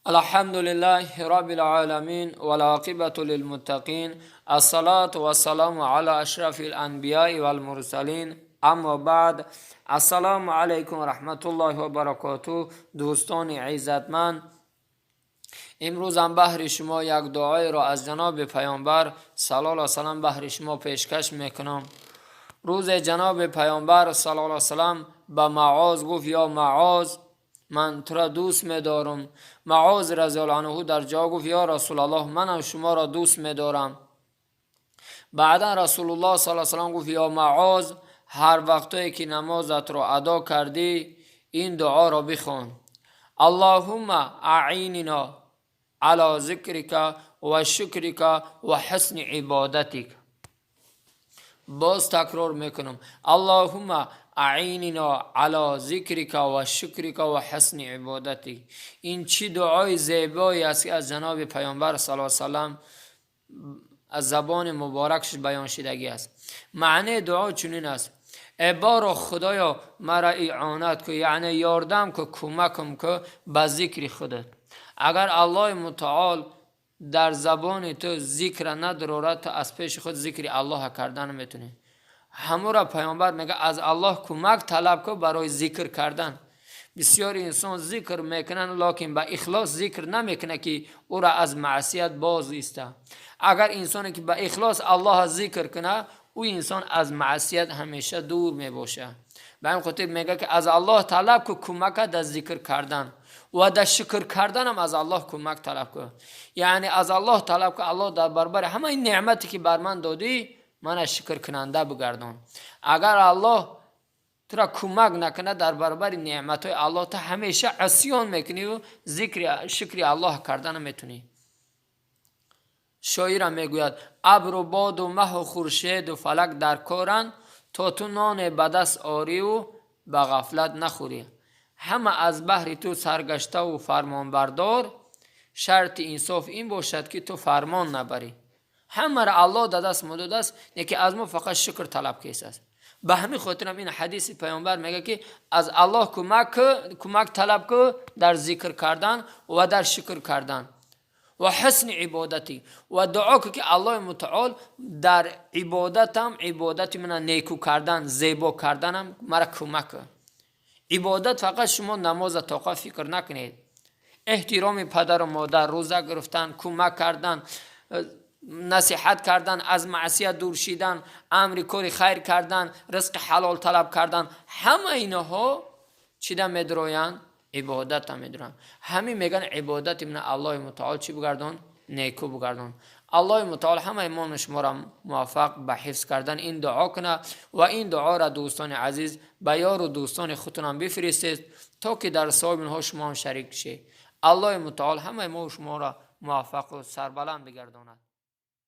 الحمد لله رب العالمين والعاقبة للمتقين الصلاة والسلام على أشرف الأنبياء والمرسلين اما بعد السلام علیکم و رحمت الله و برکاته. دوستان عزتمند، امروز هم بهر شما یک دعای را از جناب پیامبر صلی الله علیه و سلم بهر شما پیشکش میکنم. روز جناب پیامبر صلی الله علیه و سلم به معاذ گفت: یا معاذ، من تو را دوست می‌دارم. معاذ رضی الله عنه در جا گفت: یا رسول الله، منم شما را دوست می‌دارم. بعدا رسول الله صلی الله علیه و سلم گفت: یا معاذ، هر وقتی که نمازت را ادا کردی این دعا را بخوان: اللهم اعیننا علی ذکرک و شکرک و حسن عبادتک. باز تکرار میکنم: اللهم اعیننا علی ذکرک و شکرک و حسن عبادتک. این چی دعای زیبایی است که از جناب پیامبر صلی الله علیه و سلم از زبان مبارکش بیان شدگی است. معنی دعا چنین است: ای بارا خدایا مرا اعانت که، یعنی یاردم که، کمکم که به ذکر خودت. اگر الله متعال در زبان تو ذکر ندارد، تو از پیش خود ذکر الله کردن میتونی. همون را پیامبر میگه از الله کمک طلب که برای ذکر کردن. بسیار انسان ذکر میکنن لکن با اخلاص ذکر نمیکنه که او را از معصیت باز ایسته. اگر انسانی که با اخلاص الله ذکر کنه، او انسان از معصیت همیشه دور میباشه. به این خاطر میگه که از الله طلب که کمک در ذکر کردن و در شکر کردن هم از الله کمک طلب که. یعنی از الله طلب که الله در برابر همه این نعمتی که بر من دادی من شکر کننده بگردان. اگر الله تو را کمک نکنه در برابر نعمتهای الله، تو همیشه عصیان میکنی و شکر الله کردن میتونی. شاعر میگوید: ابر و باد و مه و خورشید و فلک در کارن، تا تو نان به دست آری و به غفلت نخوری. همه از بحر تو سرگشته و فرمان بردار، شرط انصاف این باشد که تو فرمان نبری. همه را الله داده است مدد است، یکی از ما فقط شکر طلب کیس است. به همین خاطر این حدیث پیامبر میگه که از الله کمک طلب که در ذکر کردن و در شکر کردن و حسن عبادتی، و دعا که الله متعال در عبادتم عبادت من نیکو کردن، زیبا کردنم مرا کمک. عبادت فقط شما نماز طاقت فکر نکنید. احترام پدر و مادر، روزه گرفتن، کمک کردن، نصیحت کردن، از معصیت دور شدن، امر کار خیر کردن، رزق حلال طلب کردن، همه اینها چی در میدروین؟ عبادت هم میدرن. همین میگن عبادت من الله متعال چی بگردن؟ نیکو بگردن. الله متعال همه ایمان شما را موفق به حفظ کردن این دعا کنه و این دعا را دوستان عزیز به یار و دوستان خودتون هم بفرستید تا که در ثواب اینها شما هم شریک شید. الله متعال همه ایمان شما را موفق و سربلند بگرداند.